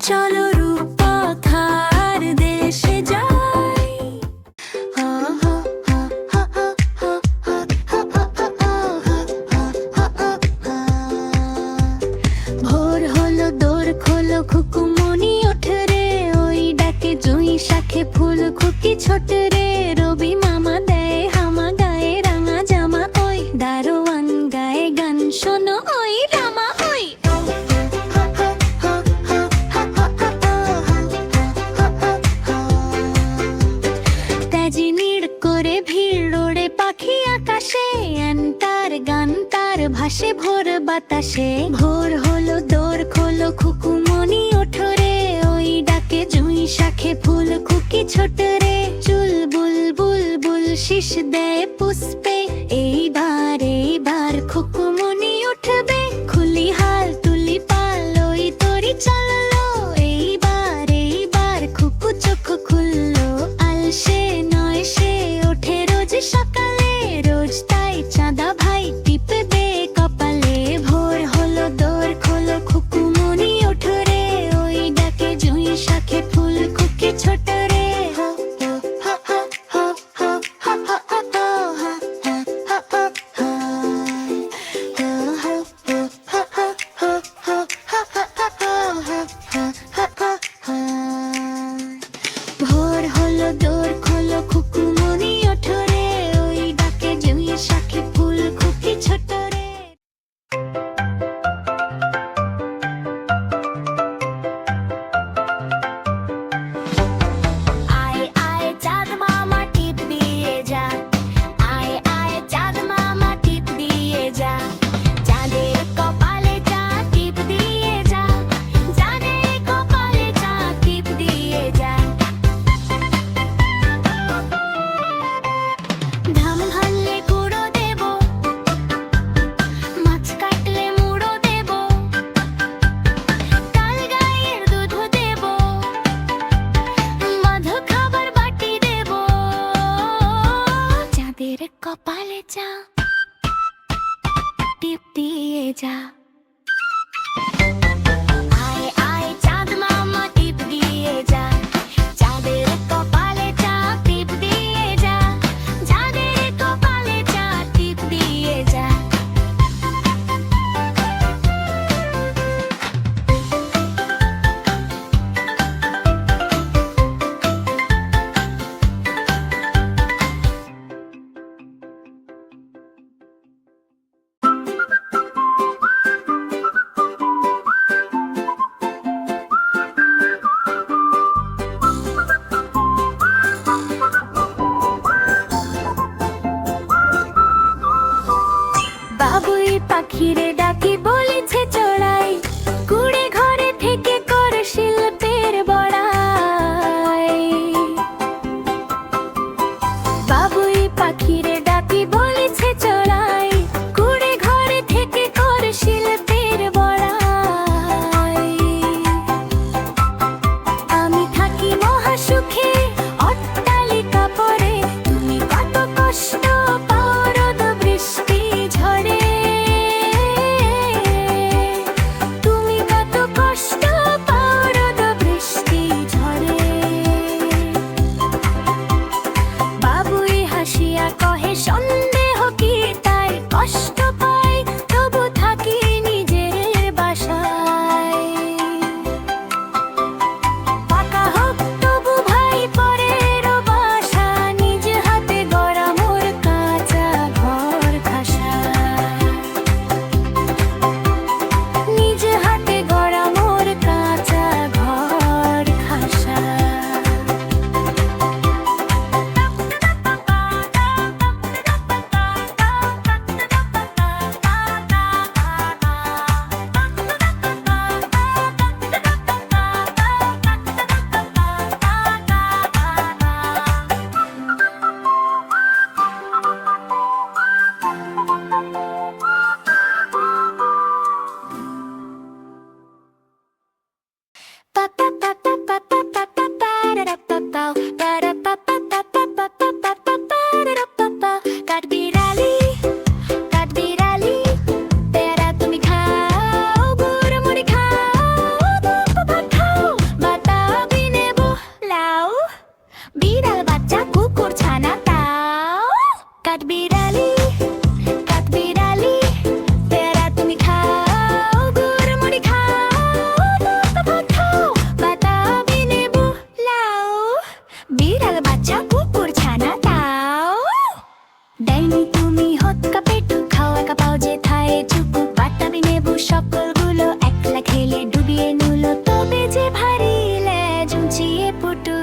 চলো রূপকথার দেশে যাই। ভোর হলো দোর খোলো খুকুমনি ওঠে রে, ওই ডাকে জুঁই শাখে ফুল খুকি ছোট রে। রবি মামা দেয় হামা গায়ে রাঙা জামা, ওই দারোয়ান গায়ে গান শোনো ওই রামা ওই। তেজিনিড় করে ভিড় ওড়ে পাখি আকাশে, তার গান তার ভাসে ভোর বাতাসে। ভোর হলো দোর খোলো খুকুমনি ওঠো রে, ওই ডাকে জুঁই শাখে ফুল খুকি ছোট রে। চুল বুল বুল বুল শীষ দেয় পুষ্পে, এইবার খুকুমনি উঠবে। খুলি হাল তুলি পাল ওই তরি চললো, এইবার খুকু চোখ খুললো। আলসে নয় সে ওঠে রোজ সকালে, রোজ তাই চাঁদা ভাই টিপবে কপালে। ভোর হলো দোর খোলো খুকুমনি ওঠো রে, ওই ডাকে জুঁই শাখে ফুল খুকি ছোট রে। ভোর হলো দোর খোলো খুকুমনি ওঠো রে, ওই ডাকে জুঁই শাখে ফুল খুকি ছোট রে। আয় আয় চাঁদ মামা টিপ দিয়ে যা, আয় আয় চাঁদ মামা টিপ দিয়ে যা। চাঁদের কপালে চা টিপ দিয়ে যা, চাঁদের কপালে চা টিপ দিয়ে যা। ধাম ভাঙলে গুঁড়ো দেব, মাছ কাটলে মুড়ো দেব, কাল গায়ের দুধ দেব, মধু খাবার বাটি দেব। চাঁদের কপালে চা টিপ দিয়ে যা। আয় আয় চাঁদ মামা টিপ দিয়ে যা, চাঁদের কপালে চা টিপ দিয়ে যা, চাঁদের কপালে চা টিপ দিয়ে যা।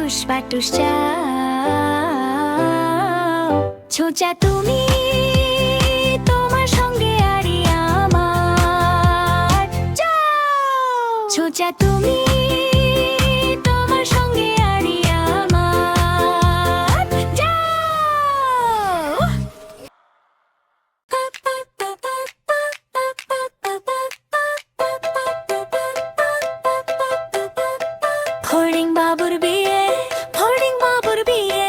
টুস পাটুস চাও ছোচা তুমি তোমার সঙ্গে আরি আমার যাও ছোচা তুমি তোমার সঙ্গে আরি আমার যাও ফড়িং বাবুর বিয়ে ফড়িং বাবুর বিয়ে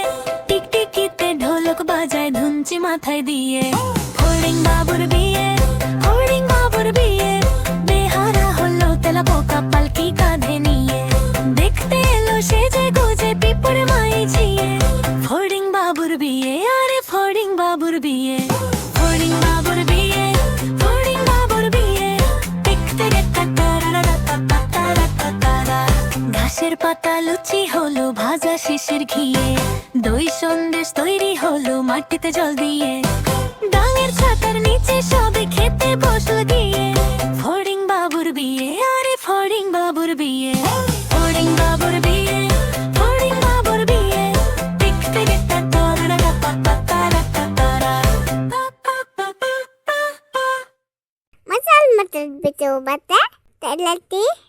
টিকটিকিতে ঢোলক বাজায় ধুনচি মাথায় দিয়ে ফড়িং বাবুর বিয়ে ফড়িং বাবুর বিয়ে বেহারা হলো তেলা পোকা পালকি কাঁধে নিয়ে দেখতে এলো সেজে গুজে পিঁপড়ে মাইঝিয়ে ফড়িং বাবুর বিয়ে আরে ফড়িং বাবুর বিয়ে ফড়িং বাবুর বিয়ে ফড়িং বাবুর বিয়ে দেখতে দেখতে ঘাসের পাতা লুচি হলো ভাজা শিশির ঘিয়ে দই সন্দেশ তৈরি হলো মাটিতে জল দিয়ে ডাঙের ছাতার নিচে সবে খেতে বসলো গিয়ে ফড়িং বাবুর বিয়ে আরে ফড়িং বাবুর বিয়ে ফড়িং বাবুর বিয়ে ফড়িং বাবুর বিয়ে দেখতে দেখতে Masal matal betul bata, tak latih.